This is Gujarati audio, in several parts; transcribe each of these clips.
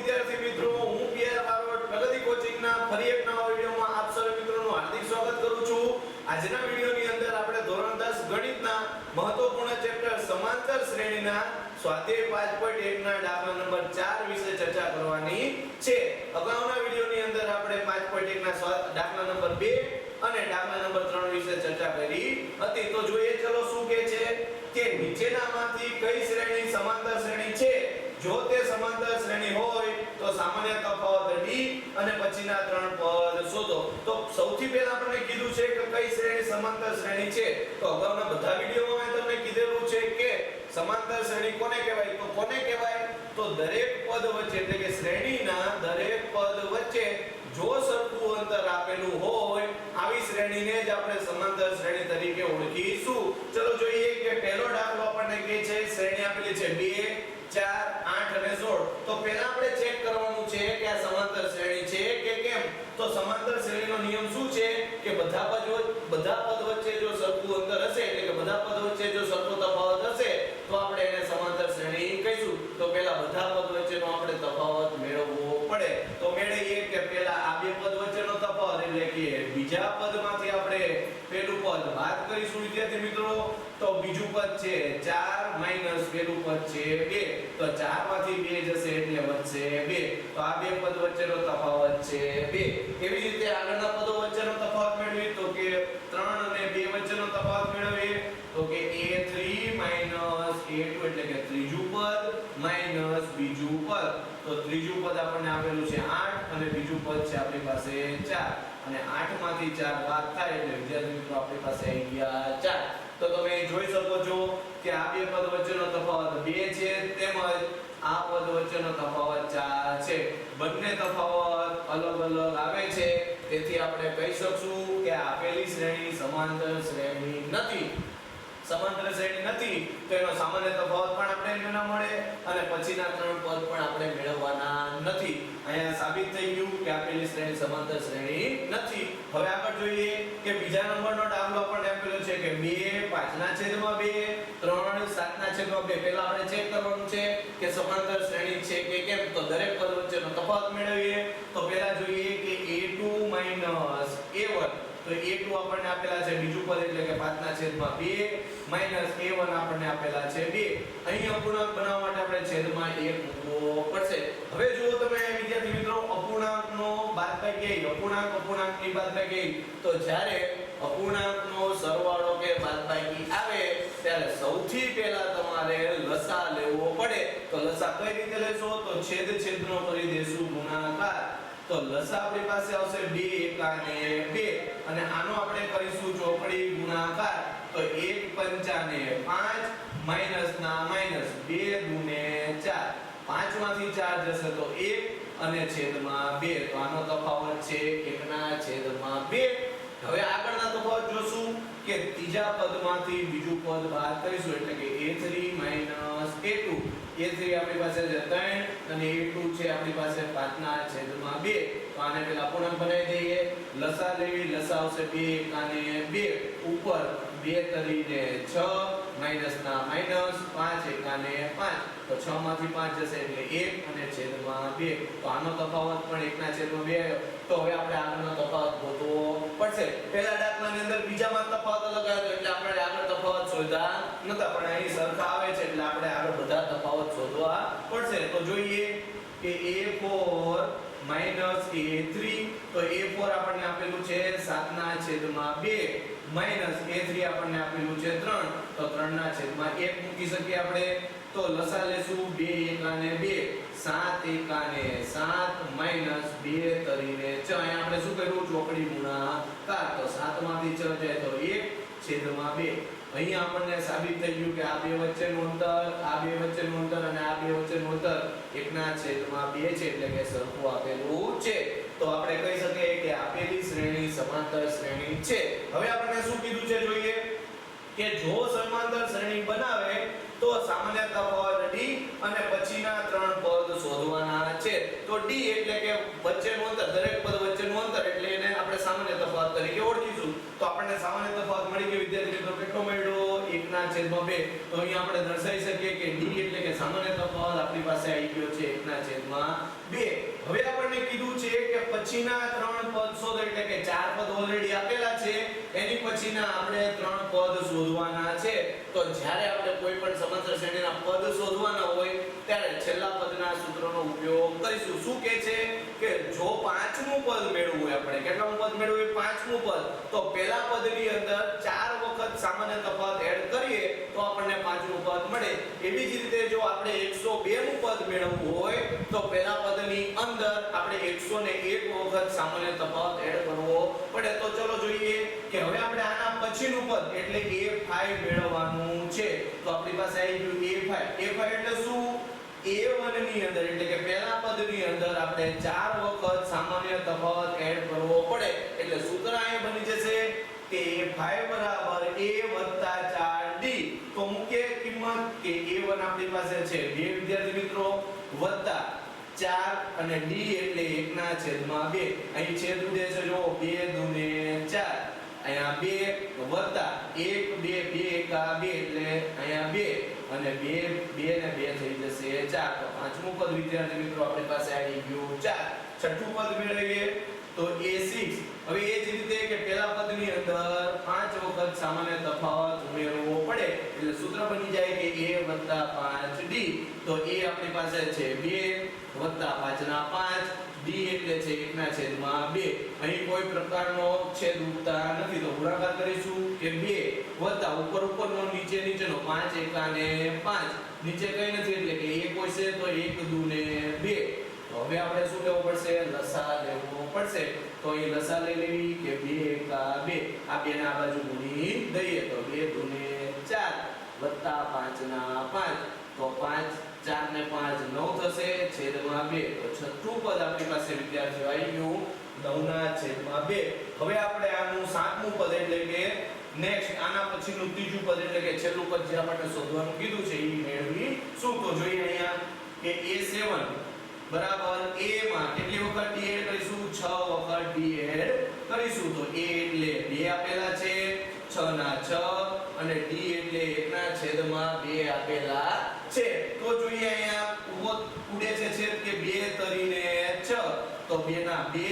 વિદ્યાર્થી મિત્રો, હું પીઆર બારોટ પ્રગતિ કોચિંગના ફરી એક નવા વિડિયોમાં આપ સર્વ મિત્રોનું હાર્દિક સ્વાગત કરું છું. આજના વિડિયોની અંદર આપણે ધોરણ 10 ગણિતના મહત્વપૂર્ણ ચેપ્ટર સમાંતર શ્રેણીના સ્વાધ્યાય 5.1 ના દાખલા નંબર 4 વિશે ચર્ચા કરવાની છે. અગાઉના વિડિયોની અંદર આપણે 5.1 ના દાખલા નંબર 2 અને દાખલા નંબર 3 વિશે ચર્ચા કરી હતી. તો જોઈએ ચલો શું કહે છે કે નીચેનામાંથી કઈ શ્રેણી સમાંતર શ્રેણી છે? જો તે સમાંતર શ્રેણી હોય તો સામાન્ય તફાવત d અને પછીના ત્રણ પદ શોધો. તો સૌથી પહેલા આપણે કીધું છે કે કઈ શ્રેણી સમાંતર શ્રેણી છે. તો અગાઉના બધા વિડિયોમાં મેં તમને કીધેલું છે કે સમાંતર શ્રેણી કોને કહેવાય? તો કોને કહેવાય? તો દરેક પદ વચ્ચે એટલે કે શ્રેણીના દરેક પદ વચ્ચે જો સરખું અંતર આપેલું હોય આવી શ્રેણીને જ આપણે સમાંતર શ્રેણી તરીકે ઓળખીશું. ચલો જોઈએ કે પહેલો દાખલો આપણને કહે છે શ્રેણી આપેલી છે 2 4 8 અને 16. તો પહેલા આપણે ચેક કરવાનું છે કે આ સમાંતર શ્રેણી છે કે કેમ. તો સમાંતર શ્રેણીનો નિયમ શું છે કે બધા પદ વચ્ચે જો સરખું અંતર હશે એટલે કે બધા પદ વચ્ચે જો સરખો તફાવત હશે તો આપણે એને સમાંતર શ્રેણી કહીશું. તો પહેલા બધા પદ વચ્ચેનો આપણે તફાવત મેળવવો પડે. તો મેળવીએ કે પહેલા આ બે પદ વચ્ચેનો તફાવત એટલે કે બીજા પદમાંથી આપણે પહેલું પદ બાદ કરીશું વિદ્યાર્થી મિત્રો. તો બીજું પદ છે 4 માઈનસ પહેલું પદ છે 2. તો 4 માંથી 2 જશે એટલે વધશે 2. તો આ બે પદ વચ્ચેનો તફાવત છે 2. એવી રીતે આગળના પદો વચ્ચેનો તફાવત મેળવીએ તો કે 3 અને 2 વચ્ચેનો તફાવત મેળવીએ તો કે a3 માઈનસ a2 એટલે કે ત્રીજું પદ માઈનસ બીજું પદ. તો ત્રીજું પદ આપણને આપેલું છે 8 અને બીજું પદ છે આપણી પાસે 4 અને 8 માંથી 4 બાદ થાય એટલે વિદ્યાર્થી મિત્રો આપણી પાસે આવી ગયા 4. તો તમે જોઈ શકો છો કે આ બે પદ વચ્ચેનો તફાવત 2 છે તેમજ આ પદ વચ્ચેનો તફાવત 4 છે. બંને તફાવત અલગ અલગ આવે છે તેથી આપણે કહી શકશું કે આપેલી શ્રેણી સમાંતર શ્રેણી નથી. સમાંતર શ્રેણી નથી તો એનો સામાન્ય તફાવત પણ આપણે ન મળે અને પછીના ત્રણ પદ પણ આપણે મેળવવાના નથી. અહીંયા સાબિત થઈ ગયું કે આપેલી શ્રેણી સમાંતર શ્રેણી નથી. હવે આગળ જોઈએ કે બીજા નંબરનો દાખલો આપણને આપેલો છે કે 2 5/2 3 7/2. પહેલા આપણે ચેક કરવાનું છે કે સમાંતર શ્રેણી છે કે કેમ. તો દરેક પદ વચ્ચેનો તફાવત મેળવીએ. તો પહેલા જોઈએ કે a2 a1. તો a2 આપણને આપેલા છે બીજું પદ એટલે કે 5/2 માઈનસ a1 આપણને આપેલા છે 2. અહીં અપૂર્ણાંક બનાવવા માટે આપણે છેદમાં 1 મૂકવો પડશે. હવે જુઓ તમે વિદ્યાર્થી મિત્રો અપૂર્ણાંકનો બાદબાકી અપૂર્ણાંકની બાદબાકી તો જ્યારે અપૂર્ણાંકનો સરવાળો કે બાદબાકી આવે ત્યારે સૌથી પહેલા તમારે લસા લેવો પડે. તો લસા કઈ રીતે લેશો? તો છેદનો કરી દેશું ગુણાકાર. તો લસા આપણી પાસે આવશે 2 એકાને 2 અને આનો આપણે કરીશું ચોકડી ગુણાકાર. તો 1 પંચાને 5 માઈનસ ના માઈનસ 2 દુને 4. 5 માંથી 4 જશે તો 1 અને છેદમાં 2. તો આનો તફાવત છે 1/2. હવે આગળના તફાવત જોશું કે ત્રીજા પદમાંથી બીજું પદ બાદ કરીશું એટલે કે a3 a2. a3 આપણી પાસે છે 3 અને a2 છે આપણી પાસે 5/2. તો આને પહેલા પૂર્ણાંક બનાવી દઈએ. લસા લેવી. લસા આવશે 2 એકાને 2 ઉપર 2 તરીને 6 માઈનસ ના માઈનસ 5 એકાને 5. તો 6 માંથી 5 જશે એટલે 1 અને છેદમાં 2. તો આનો તફાવત પણ 1/2 આવ્યો. તો હવે આપણે આગળનો તફાવત ગોતવો પડશે. પહેલા દાખલાની અંદર બીજામાં તફાવત અલગ આવ્યો એટલે આપણે આગળ તફાવત શોધ્યા નતા પણ અહીં સરખા આવે છે એટલે આપણે આગળ બધા તફાવત શોધવા પડશે. તો જોઈએ કે a4 માઈનસ a3. તો a4 આપણને આપેલું છે 7/2 માઈનસ a3 આપણને આપેલું છે 3. તો 3/1 મૂકી શકીએ આપણે. તો લસા લેશું 2 એકાને 2 7 એકાને 7 માઈનસ 2 તરીને 6. અહીંયા આપણે શું કર્યું? ચોકડી ગુણાકાર. તો 7 માંથી 6 જાય તો 1/2. અહીંયા આપણને સાબિત થઈ ગયું કે આ બે વચ્ચેનું અંતર આ બે વચ્ચેનું અંતર અને આ બે વચ્ચેનું અંતર 1/2 છે એટલે કે સરખું આપેલું છે. તો આપણે કહી શકીએ કે આપેલી શ્રેણી સમાંતર શ્રેણી છે. હવે આપણને શું કીધું છે જોઈએ કે જો સમાંતર શ્રેણી બનાવે તો સામાન્ય તફાવત d અને પછીના ત્રણ પદ શોધવાના છે. તો d એટલે કે વચ્ચેનું અંતર દરેક પદ વચ્ચેનું અંતર એટલે એને આપણે સામાન્ય તફાવત તરીકે ઓળખીશું. તો આપણને સામાન્ય તફાવત મળી ગયો વિદ્યાર્થી મિત્રો. કેટલો મળ્યો? 1/2 તો અહીં આપણે દર્શાવી શકીએ કે d એટલે કે સામાન્ય તફાવત આપણી પાસે આવી ગયો છે 1/2. હવે આપણને કીધું છે કે પછીના 3 પદ શોધો એટલે કે 4 પદ ઓલરેડી આપેલા છે એની પછીના આપણે 3 પદ શોધવાના છે. તો જ્યારે આપણે કોઈ પણ સમાંતર શ્રેણીના પદ શોધવાના હોય ત્યારે છેલ્લા પદના સૂત્રનો ઉપયોગ કરીશું. શું કહે છે કે જો પાંચમું પદ મેળવવું હોય, આપણે કેટલામું પદ મેળવવું હોય? પાંચમું પદ, તો પહેલા પદની અંદર 4 વખત સામાન્ય તફાવત એડ કરીએ તો આપણને પાંચમું પદ મળે. એવી જ રીતે જો આપણે 102 નું પદ મેળવવું હોય તો પહેલા પદની અંદર આપણે 101 વખત સામાન્ય તફાવત એડ કરવો પડે. તો ચલો જોઈએ કે હવે આપણે આના પછીનું પદ એટલે a5 મેળવવાનું છે. તો આપણી પાસે આવી ગયું a5 એટલે શું? a1 ની અંદર એટલે કે પહેલા પદની અંદર આપણે 4 વખત સામાન્ય તફાવત એડ કરવો પડે. એટલે સૂત્ર અહીં બની જશે કે a5 બરાબર a 4d. તો મુખ્ય કિંમત કે a1 આપણી પાસે છે 2 વિદ્યાર્થી મિત્રો વત્તા 4 અને d એટલે 1/2. અહીં છેદ ઉડે છે જો 2 દુને 4, અહીંયા 2 વત્તા 1 2 2 એકા 2 એટલે અહીંયા 2 અને 2 2 ને 2 થઈ જશે 4. તો પાંચમું પદ વિદ્યાર્થી મિત્રો આપણી પાસે આવી ગયું 4. છઠ્ઠું પદ મેળવીએ તો a6. હવે એ જ રીતે કે પહેલા પદની અંદર 5 વખત સામાન્ય તફાવત ઉમેરવો પડે. એટલે સૂત્ર બની જાય કે a 5d. તો a આપણી પાસે છે 2 વત્તા 5 ના 5, d એટલે છે 1/2. અહીં કોઈ પ્રકારનો છેદ ઉડતા નથી તો ગુણાકાર કરીશું કે 2 વત્તા ઉપર ઉપરનો નીચે નીચેનો 5 એકા ને 5, નીચે કઈ નથી એટલે કે 1 હોય છે તો 1 દુ ને 2. તો હવે આપણે શું લેવું પડશે? લસા લેવો પડશે. તો અહીં લસા લઈ લેવી કે 2 એકા 2, આ બે ના બાજુ ગુણી દઈએ તો 2 દુ ને 4 વત્તા 5 ના 5, તો 5 4 ને 5 9 થશે છેદમાં 2. તો છઠ્ઠું પદ આપણી પાસે વિદ્યાર્થીઓ આવી ગયું 9/2. હવે આપણે આનું સાતમું પદ એટલે કે નેક્સ્ટ આના પછીનું ત્રીજું પદ એટલે કે છેલ્લું પદ જે આપણે શોધવાનું કીધું છે એ મેળવી શું? તો જોઈએ અહીંયા કે a7 બરાબર a માં કેટલી વખત d એડ કરીશું? 6 વખત d એડ કરીશું. તો a એટલે 2 આપેલા છે 6 ના 6 અને d એટલે 1/2 આપેલા છે. તો જોઈએ અહીંયા ઉડે છે છેદ કે 2 તરીને 6, તો 2 ના 2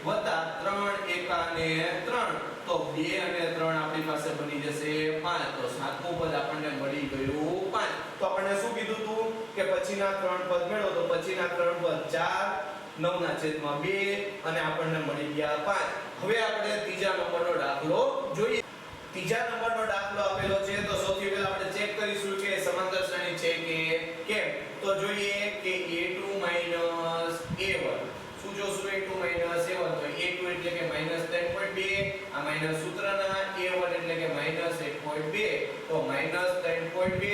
વત્તા 3 એકા ને 3, તો 2 અને 3 આપણી પાસે બની જશે 5. તો સાતમું પદ આપણને મળી ગયું 5. તો આપણને શું કીધું હતું કે પછીના 3 પદ મેળવો. તો પછીના 3 પદ 4 9/2 અને આપણને મળી ગયા 5. હવે આપણે ત્રીજા નંબરનો દાખલો જોઈએ. ત્રીજા નંબરનો દાખલો આપેલો છે તો સૌથી પહેલા આપણે ચેક કરીશું કે સમાંતર શ્રેણી છે કે કેમ. તો જોઈએ કે a2 a1. શું જોશું? a2 a1. તો a2 એટલે કે -3.2, આ માઈનસ સૂત્રના, a1 એટલે કે -1.2. તો -3.2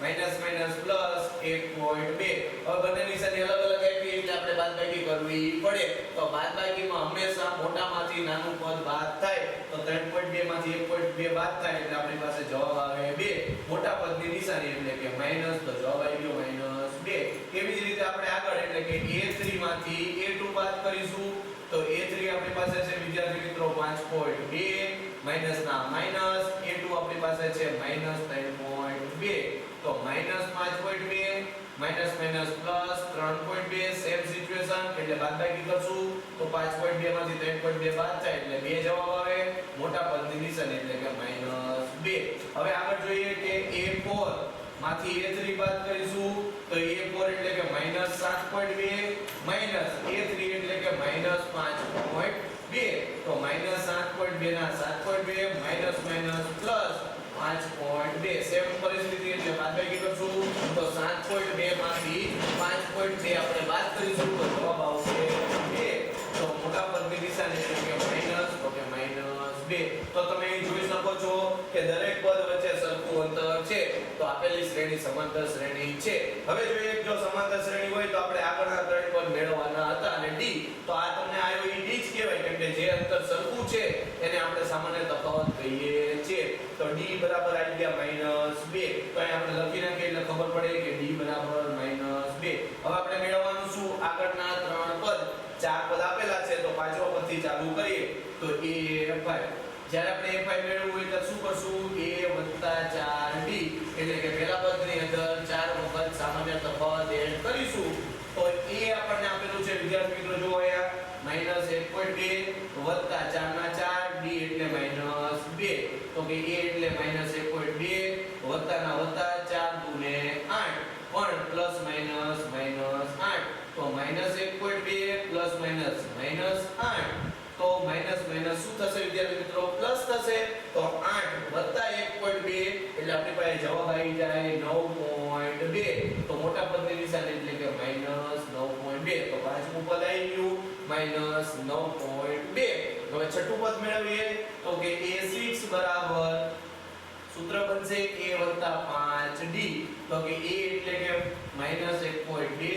માઈનસ માઈનસ પ્લસ 1.2. હવે બંને નિશાની અલગ અલગ આપી એટલે આપણે બાદબાકી કરવી પડે. તો બાદબાકીમાં હંમેશા મોટામાંથી નાનું પદ બાદ થાય. તો 3.2 માંથી 1.2 બાદ થાય એટલે આપણી પાસે જવાબ આવે 2. મોટા પદની નિશાની એટલે કે માઈનસ, તો જવાબ આવી ગયો -2. એવી જ રીતે આપણે આગળ એટલે કે a3 માંથી a2 બાદ કરીશું. તો a3 આપણી પાસે છે વિદ્યાર્થી મિત્રો 5.2 માઈનસ ના માઈનસ, a2 આપણી પાસે છે -3.2. તો -5.2 minus minus plus 3.2, same situation એટલે બાદબાકી કરશું. તો 5.2 માંથી 3.2 બાદ થાય એટલે 2 જવાબ આવે. મોટા પદની નિશાની એટલે કે -2. હવે આગળ જોઈએ કે a4 માંથી a3 બાદ કરીશું. તો a4 એટલે કે -7.2 માઈનસ a3 એટલે કે -5.2. તો -7.2 ના 7.2 માઈનસ માઈનસ પ્લસ 5.2. સેમ પરિસ્થિતિ એટલે બાદબાકી કરશું. તો 7.2 માંથી 5.2 આપણે બાદ કરીશું તો જવાબ આવશે 2. તો મોટા પદની નિશાની એટલે કે માઈનસ, તો કે -2. તો તમે અહીં જોઈ શકો છો કે દરેક પદ વચ્ચે સરખું અંતર છે. તો આપેલી શ્રેણી સમાંતર શ્રેણી છે. હવે જોઈએ જો સમાંતર શ્રેણી હોય તો આપણે આગળના 3 પદ મેળવવાના હતા અને d. તો આ તમને આયો એ d જ કહેવાય કેમ કે જે અંતર સરખું છે એને આપણે સામાન્ય તફાવત કહીએ છીએ. તો d બરાબર આવી ગયા -2. તો અહીં આપણે લખી નાખીએ એટલે ખબર પડે કે d બરાબર -2. હવે આપણે મેળવવાનું શું? આગળના 3 પદ 4 પદ આપેલા છે તો પાંચમા પદથી ચાલુ કરીએ. તો a5 જ્યારે આપણે a5 મેળવવું હોય તો શું કરશું? a 4d. એટલે કે પહેલા પદની અંદર 4 વખત સામાન્ય તફાવત એડ કરીશું તો a આપણને આપેલું છે વિદ્યાર્થી મિત્રો જો અહીંયા -1.2 વત્તા 4 ના 4 d એટલે -2 તો કે a એટલે -1.2 વત્તા ના વત્તા 4 દુને 8 પણ પ્લસ માઈનસ -8 તો -1.2 પ્લસ માઈનસ -8 તો માઈનસ માઈનસ શું થશે વિદ્યાર્થી મિત્રો પ્લસ થશે તો 8 વત્તા 1.2 એટલે આપણી પાસે જવાબ આવી જાય 9.2 તો મોટા પદની નિશાની એટલે કે -9.2 તો પાંચમું પદ આવી ગયું -9.2 હવે છઠ્ઠું પદ મેળવીએ તો કે a6 બરાબર સૂત્ર બનશે a 5d તો કે a એટલે કે -1.2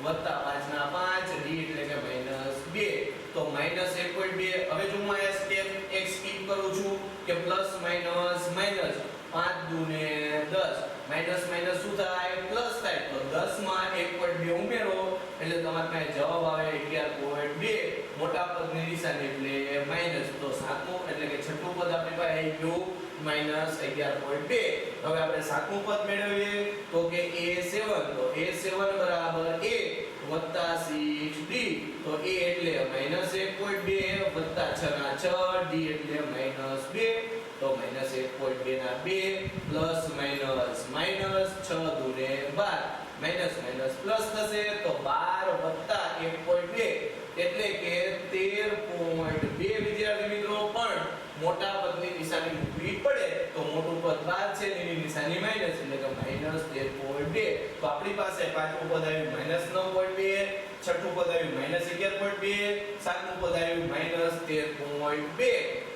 વત્તા 5 ના 5 d એટલે કે -2 તો -1.2 હવે જો હું આ સ્ટેપ એક સ્કીપ કરું છું કે plus minus minus 5 દુને 10 minus minus શું થાય પ્લસ થાય તો 10 માં 1.2 ઉમેરો એટલે તમારે પાસે જવાબ આવે 11.2 મોટા પદની નિશાની એટલે માઈનસ તો સાતમું એટલે કે છઠ્ઠું પદ આપણી પાસે આવી ગયું -11.2 હવે આપણે સાતમું પદ મેળવીએ તો કે a7 તો a7 બરાબર a વત્તા 6d તો a એટલે -1.2 વત્તા 6 ના 6 d એટલે -2 તો -1.2 ના 2 plus minus minus 6 દુને 12 minus minus plus થશે તો 12 વત્તા 1.2 એટલે કે 13.2 વિદ્યાર્થી મિત્રો પણ મોટા પદની નિશાની મૂકવી પડે તો મોટું પદ 12 છે એની નિશાની માઈનસ એટલે કે -13.2 તો આપણી પાસે પાંચમું પદ આવ્યું -9.2 છઠ્ઠું પદ આવ્યું -11.2 સાતમું પદ આવ્યું -13.2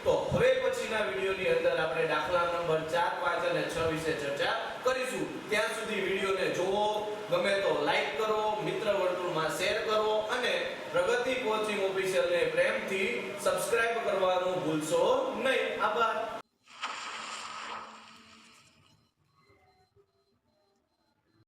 તો હવે પછીના વિડિયોની અંદર આપણે દાખલા નંબર 4 5 અને 6 વિશે ચર્ચા કરીશું ત્યાં સુધી વિડિયોને જોવો ગમે તો લાઈક કરો મિત્ર વર્તુળમાં શેર કરો અને પ્રગતિ કોચિંગ ઓફિશિયલને પ્રેમથી સબસ્ક્રાઇબ કરવાનું ભૂલશો નહીં આભાર